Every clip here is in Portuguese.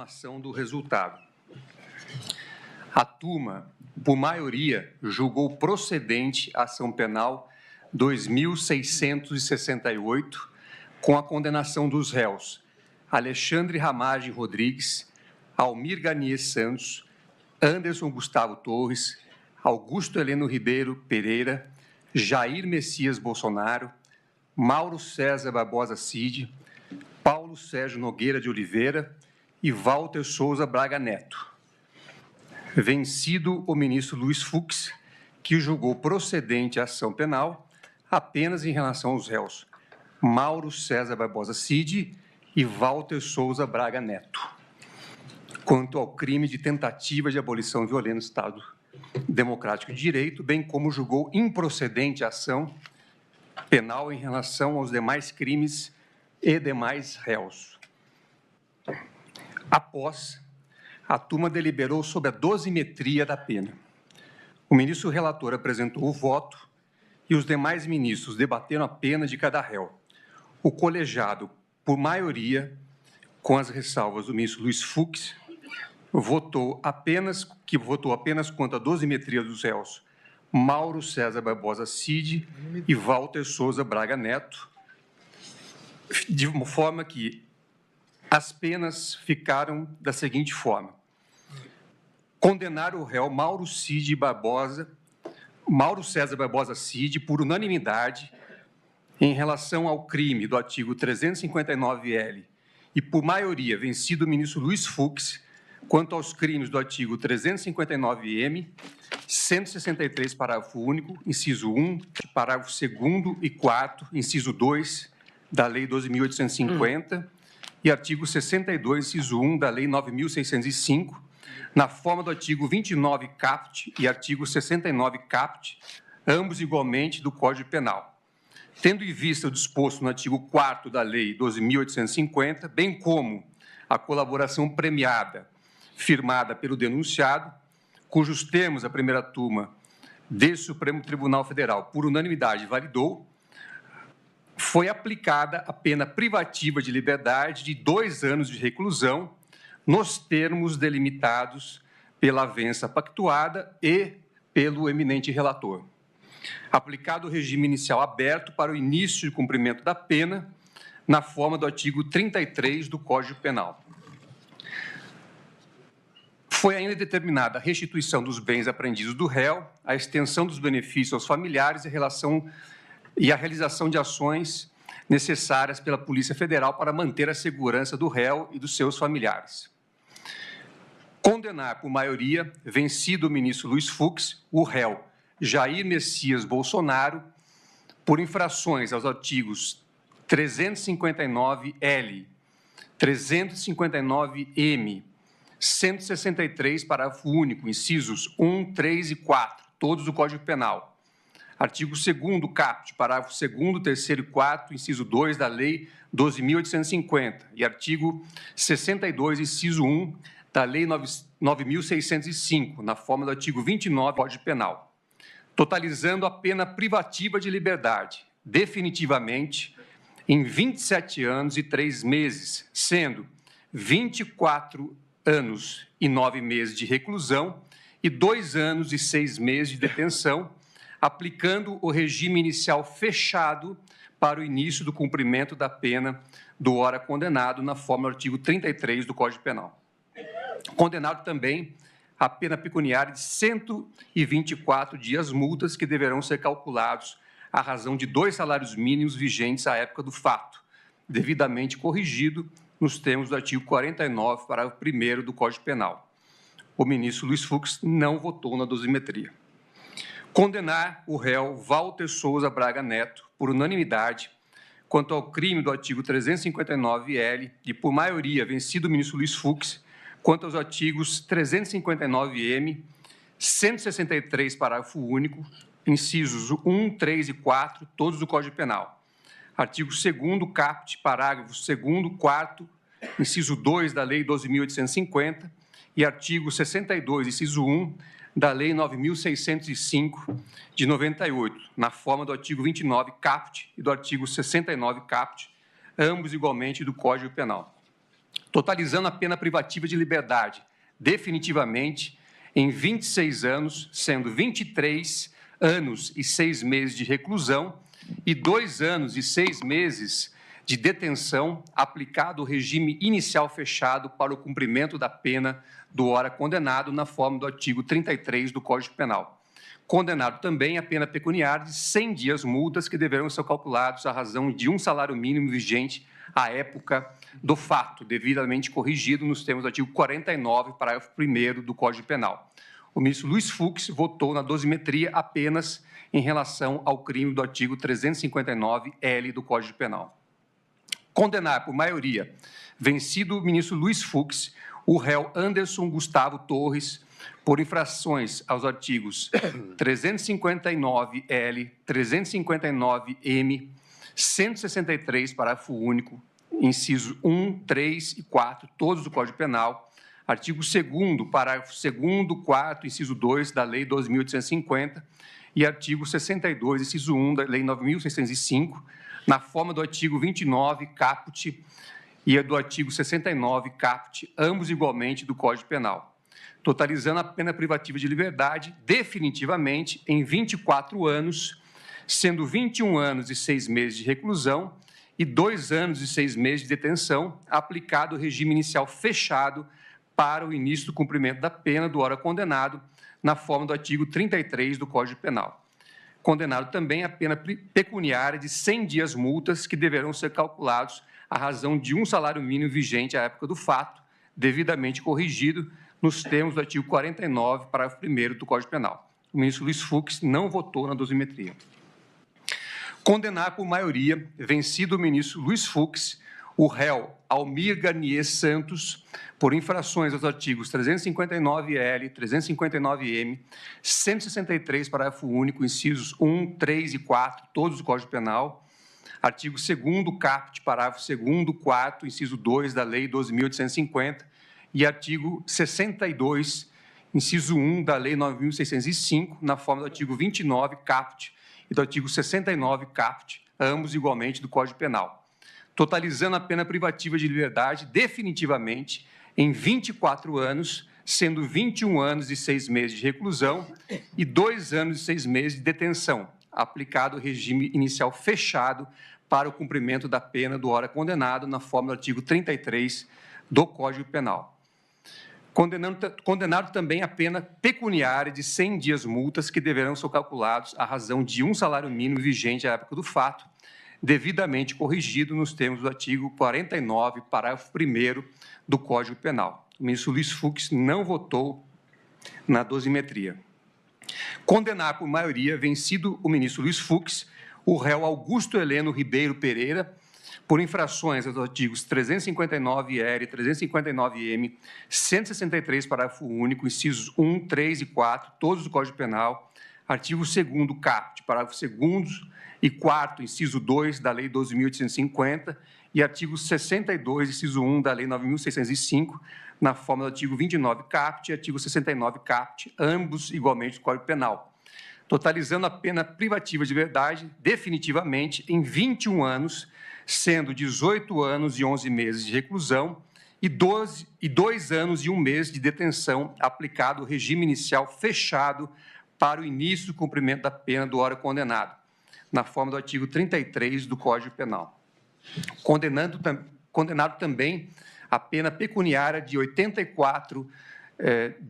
Ação do resultado. A turma, por maioria, julgou procedente a ação penal 2.668, com a condenação dos réus Alexandre Ramagem Rodrigues, Almir Garnier Santos, Anderson Gustavo Torres, Augusto Heleno Ribeiro Pereira, Jair Messias Bolsonaro, Mauro César Barbosa Cid, Paulo Sérgio Nogueira de Oliveira e Walter Souza Braga Neto. Vencido o ministro Luiz Fux, que julgou procedente a ação penal apenas em relação aos réus Mauro César Barbosa Cid e Walter Souza Braga Neto, quanto ao crime de tentativa de abolição violenta do Estado Democrático de Direito, bem como julgou improcedente a ação penal em relação aos demais crimes e demais réus. Após, a turma deliberou sobre a dosimetria da pena. O ministro relator apresentou o voto e os demais ministros debateram a pena de cada réu. O colegiado, por maioria, com as ressalvas do ministro Luiz Fux, votou apenas quanto à dosimetria dos réus Mauro César Barbosa Cid e Walter Souza Braga Neto, de uma forma que as penas ficaram da seguinte forma: condenar o réu Mauro César Barbosa Cid por unanimidade em relação ao crime do artigo 359-L e por maioria vencido o ministro Luiz Fux quanto aos crimes do artigo 359-M, 163, parágrafo único, inciso 1, parágrafo 2º e 4º, inciso 2 da Lei 12.850 e artigo 62, inciso 1 da Lei 9.605, na forma do artigo 29 caput e artigo 69 caput, ambos igualmente do Código Penal. Tendo em vista o disposto no artigo 4º da Lei 12.850, bem como a colaboração premiada firmada pelo denunciado, cujos termos a primeira turma desse Supremo Tribunal Federal, por unanimidade, validou, foi aplicada a pena privativa de liberdade de 2 anos de reclusão, nos termos delimitados pela avença pactuada e pelo eminente relator. Aplicado o regime inicial aberto para o início de cumprimento da pena, na forma do artigo 33 do Código Penal. Foi ainda determinada a restituição dos bens apreendidos do réu, a extensão dos benefícios aos familiares e a realização de ações necessárias pela Polícia Federal para manter a segurança do réu e dos seus familiares. Condenar por maioria, vencido o ministro Luiz Fux, o réu Jair Messias Bolsonaro por infrações aos artigos 359-L, 359-M, 163, parágrafo único, incisos 1, 3 e 4, todos do Código Penal. Artigo 2º caput, parágrafo 2º, 3º e 4º, inciso 2 da Lei 12.850 e artigo 62, inciso 1 da Lei 9.605, na forma do artigo 29 do Código Penal, totalizando a pena privativa de liberdade, definitivamente, em 27 anos e 3 meses, sendo 24 anos e 9 meses de reclusão e 2 anos e 6 meses de detenção, aplicando o regime inicial fechado para o início do cumprimento da pena do ora condenado, na forma do artigo 33 do Código Penal. Condenado também a pena pecuniária de 124 dias multas, que deverão ser calculados à razão de 2 salários mínimos vigentes à época do fato, devidamente corrigido nos termos do artigo 49, parágrafo 1º do Código Penal. O ministro Luiz Fux não votou na dosimetria. Condenar o réu Walter Souza Braga Neto, por unanimidade, quanto ao crime do artigo 359-L e, por maioria, vencido o ministro Luiz Fux, quanto aos artigos 359-M, 163, parágrafo único, incisos 1, 3 e 4, todos do Código Penal. Artigo 2º caput, parágrafo 2º, 4º, inciso 2 da Lei 12.850 e artigo 62, inciso 1 da Lei 9.605 de 98, na forma do artigo 29 caput e do artigo 69 caput, ambos igualmente do Código Penal. totalizando a pena privativa de liberdade, definitivamente, em 26 anos, sendo 23 anos e 6 meses de reclusão e 2 anos e 6 meses de detenção aplicado o regime inicial fechado para o cumprimento da pena do ora condenado na forma do artigo 33 do Código Penal. Condenado também a pena pecuniária de 100 dias multas que deverão ser calculados à razão de um salário mínimo vigente à época do fato, devidamente corrigido nos termos do artigo 49, parágrafo 1º do Código Penal. O ministro Luiz Fux votou na dosimetria apenas em relação ao crime do artigo 359-L do Código Penal. Condenar por maioria, vencido o ministro Luiz Fux, o réu Anderson Gustavo Torres, por infrações aos artigos 359-L, 359-M, 163, parágrafo único, inciso 1, 3 e 4, todos do Código Penal, artigo 2º, parágrafo 2º, 4º, inciso 2 da Lei 12.850 e artigo 62, inciso 1 da Lei 9.605, na forma do artigo 29, caput, e do artigo 69, caput, ambos igualmente do Código Penal, totalizando a pena privativa de liberdade definitivamente em 24 anos, sendo 21 anos e 6 meses de reclusão e 2 anos e 6 meses de detenção, aplicado o regime inicial fechado para o início do cumprimento da pena do ora condenado, na forma do artigo 33 do Código Penal. Condenado também a pena pecuniária de 100 dias multas que deverão ser calculados à razão de um salário mínimo vigente à época do fato, devidamente corrigido nos termos do artigo 49, parágrafo 1º do Código Penal. O ministro Luiz Fux não votou na dosimetria. Condenar por maioria, vencido o ministro Luiz Fux, o réu Almir Garnier Santos, por infrações aos artigos 359-L, 359-M, 163, parágrafo único, incisos 1, 3 e 4, todos do Código Penal, artigo 2º, caput, parágrafo 2º, 4º, inciso 2 da Lei 12.850 e artigo 62, inciso 1 da Lei 9.605, na forma do artigo 29, caput, e do artigo 69, caput, ambos igualmente do Código Penal, totalizando a pena privativa de liberdade definitivamente em 24 anos, sendo 21 anos e 6 meses de reclusão e 2 anos e 6 meses de detenção, aplicado o regime inicial fechado para o cumprimento da pena do ora condenado na forma do artigo 33 do Código Penal. Condenado também a pena pecuniária de 100 dias multas que deverão ser calculados à razão de um salário mínimo vigente à época do fato, devidamente corrigido nos termos do artigo 49, parágrafo 1º do Código Penal. O ministro Luiz Fux não votou na dosimetria. Condenar por maioria, vencido o ministro Luiz Fux, o réu Augusto Heleno Ribeiro Pereira, por infrações aos artigos 359-R, 359-M, 163, parágrafo único, incisos 1, 3 e 4, todos do Código Penal, artigo 2º, caput, parágrafo 2º e 4º, inciso 2 da Lei 12.850 e artigo 62, inciso 1 da Lei 9.605, na forma do artigo 29, caput e artigo 69, caput, ambos igualmente do Código Penal, totalizando a pena privativa de liberdade definitivamente em 21 anos, sendo 18 anos e 11 meses de reclusão e 2 anos e 1 mês de detenção, aplicado o regime inicial fechado para o início do cumprimento da pena do ora condenado, na forma do artigo 33 do Código Penal. Condenado também a pena pecuniária de 84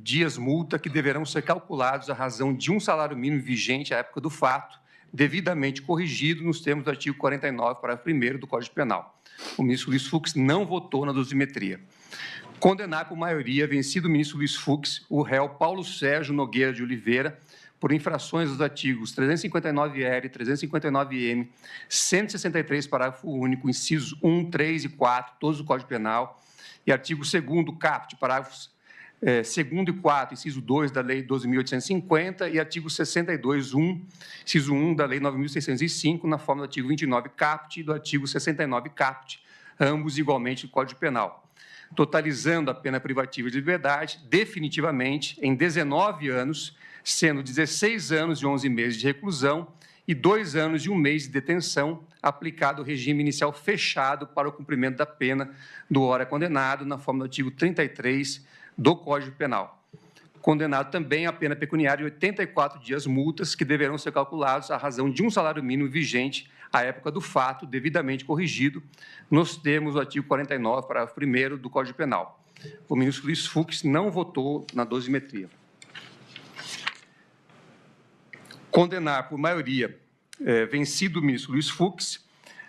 dias multa que deverão ser calculados à razão de um salário mínimo vigente à época do fato, devidamente corrigido nos termos do artigo 49, parágrafo 1º do Código Penal. O ministro Luiz Fux não votou na dosimetria. Condenar por maioria, vencido o ministro Luiz Fux, o réu Paulo Sérgio Nogueira de Oliveira, por infrações dos artigos 359-R, 359-M, 163, parágrafo único, incisos 1, 3 e 4, todos do Código Penal, e artigo 2º, caput, parágrafos 2º e 4, inciso 2 da Lei 12.850 e artigo 62, 1, inciso 1 da Lei 9.605, na forma do artigo 29, caput e do artigo 69, caput, ambos igualmente do Código Penal, totalizando a pena privativa de liberdade definitivamente em 19 anos, sendo 16 anos e 11 meses de reclusão e 2 anos e 1 mês de detenção, aplicado o regime inicial fechado para o cumprimento da pena do ora condenado, na forma do artigo 33 do Código Penal. Condenado também a pena pecuniária de 84 dias multas, que deverão ser calculados à razão de um salário mínimo vigente à época do fato, devidamente corrigido, nos termos do artigo 49, parágrafo 1º do Código Penal. O ministro Luiz Fux não votou na dosimetria. Condenar por maioria vencido o ministro Luiz Fux,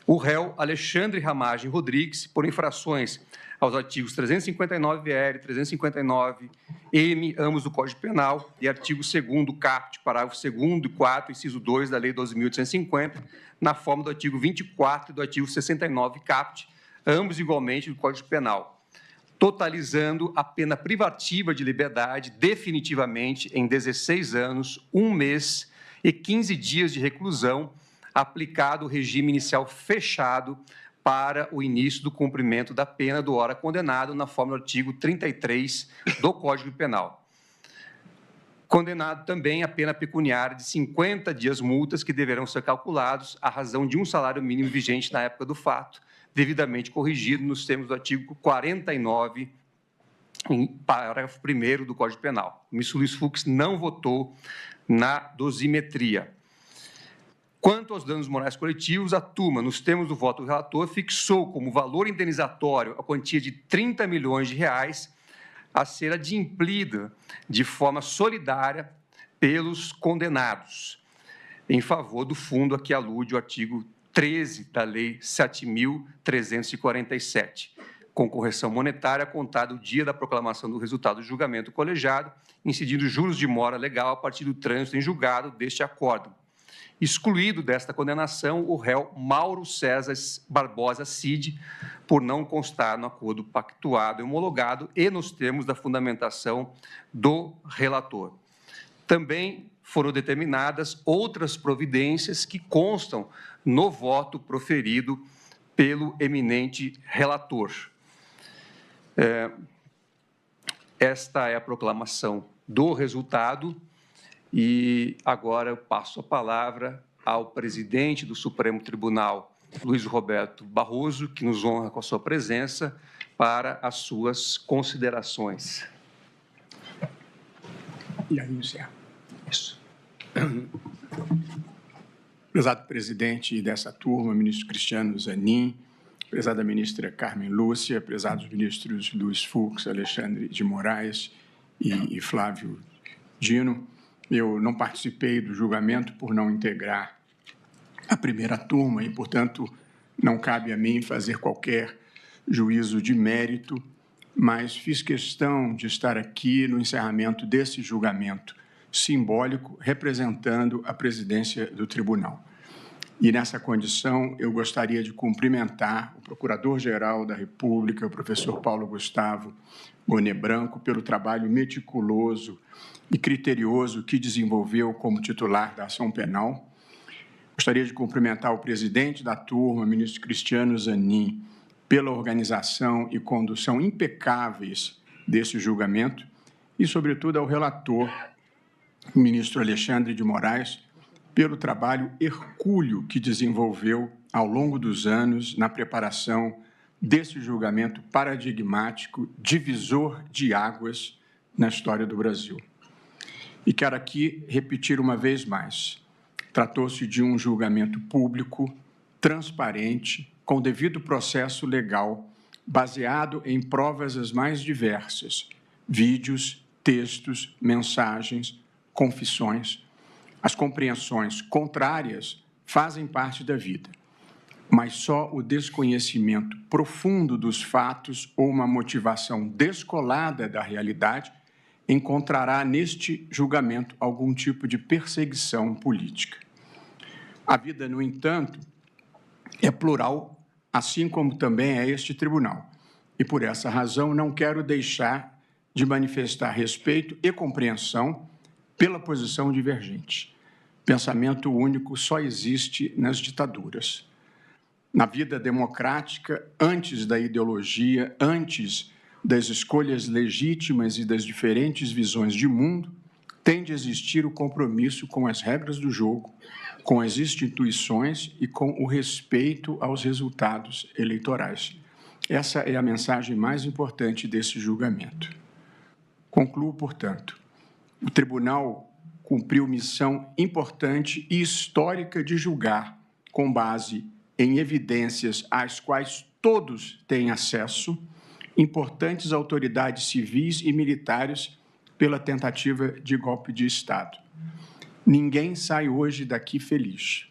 o réu Alexandre Ramagem Rodrigues, por infrações aos artigos 359-R, 359-M, ambos do Código Penal, e artigo 2º, caput, parágrafo 2º e 4º, inciso 2 da Lei 12.850, na forma do artigo 24 e do artigo 69, caput, ambos igualmente do Código Penal, totalizando a pena privativa de liberdade definitivamente em 16 anos, 1 mês e 15 dias de reclusão, aplicado o regime inicial fechado para o início do cumprimento da pena do ora condenado, na forma do artigo 33 do Código Penal. Condenado também a pena pecuniária de 50 dias multas, que deverão ser calculados à razão de um salário mínimo vigente na época do fato, devidamente corrigido nos termos do artigo 49, em parágrafo 1º do Código Penal. O ministro Luiz Fux não votou na dosimetria. Quanto aos danos morais coletivos, a turma, nos termos do voto do relator, fixou como valor indenizatório a quantia de 30 milhões de reais a ser adimplida de forma solidária pelos condenados, em favor do fundo a que alude o artigo 13 da Lei 7.347, com correção monetária contada o dia da proclamação do resultado do julgamento colegiado, incidindo juros de mora legal a partir do trânsito em julgado deste acórdão. Excluído desta condenação o réu Mauro César Barbosa Cid, por não constar no acordo pactuado e homologado e nos termos da fundamentação do relator. Também foram determinadas outras providências que constam no voto proferido pelo eminente relator. Esta é a proclamação do resultado. E agora eu passo a palavra ao presidente do Supremo Tribunal, Luiz Roberto Barroso, que nos honra com a sua presença, para as suas considerações. E aí, Zé? Isso. Prezado presidente dessa turma, ministro Cristiano Zanin, prezada ministra Carmen Lúcia, prezados ministros Luiz Fux, Alexandre de Moraes e Flávio Dino, eu não participei do julgamento por não integrar a primeira turma e, portanto, não cabe a mim fazer qualquer juízo de mérito, mas fiz questão de estar aqui no encerramento desse julgamento simbólico, representando a presidência do tribunal. E, nessa condição, eu gostaria de cumprimentar o Procurador-Geral da República, o professor Paulo Gustavo Gonet Branco, pelo trabalho meticuloso e criterioso que desenvolveu como titular da ação penal. Gostaria de cumprimentar o presidente da turma, ministro Cristiano Zanin, pela organização e condução impecáveis desse julgamento e, sobretudo, ao relator, o ministro Alexandre de Moraes, pelo trabalho hercúleo que desenvolveu ao longo dos anos na preparação desse julgamento paradigmático, divisor de águas na história do Brasil. E quero aqui repetir uma vez mais, tratou-se de um julgamento público, transparente, com devido processo legal, baseado em provas as mais diversas, vídeos, textos, mensagens, confissões. As compreensões contrárias fazem parte da vida, mas só o desconhecimento profundo dos fatos ou uma motivação descolada da realidade encontrará neste julgamento algum tipo de perseguição política. A vida, no entanto, é plural, assim como também é este tribunal. E, por essa razão, não quero deixar de manifestar respeito e compreensão pela posição divergente. Pensamento único só existe nas ditaduras. Na vida democrática, antes da ideologia, antes das escolhas legítimas e das diferentes visões de mundo, tem de existir o compromisso com as regras do jogo, com as instituições e com o respeito aos resultados eleitorais. Essa é a mensagem mais importante desse julgamento. Concluo, portanto, o tribunal cumpriu missão importante e histórica de julgar, com base em evidências às quais todos têm acesso, importantes autoridades civis e militares pela tentativa de golpe de Estado. Ninguém sai hoje daqui feliz,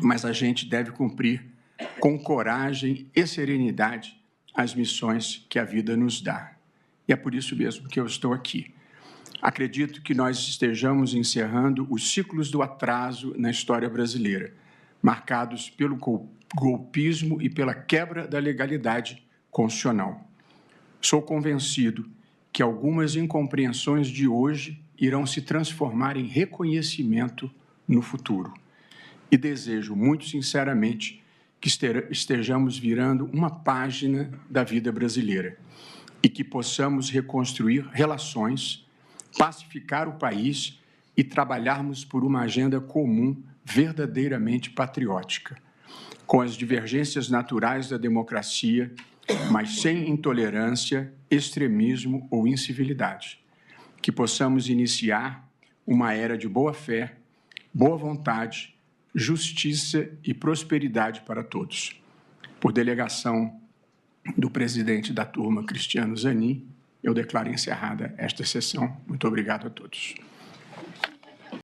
mas a gente deve cumprir com coragem e serenidade as missões que a vida nos dá. E é por isso mesmo que eu estou aqui. Acredito que nós estejamos encerrando os ciclos do atraso na história brasileira, marcados pelo golpismo e pela quebra da legalidade constitucional. Sou convencido que algumas incompreensões de hoje irão se transformar em reconhecimento no futuro. E desejo, muito sinceramente, que estejamos virando uma página da vida brasileira e que possamos reconstruir relações, pacificar o país e trabalharmos por uma agenda comum verdadeiramente patriótica, com as divergências naturais da democracia, mas sem intolerância, extremismo ou incivilidade. Que possamos iniciar uma era de boa-fé, boa vontade, justiça e prosperidade para todos. Por delegação do presidente da turma, Cristiano Zanin, eu declaro encerrada esta sessão. Muito obrigado a todos.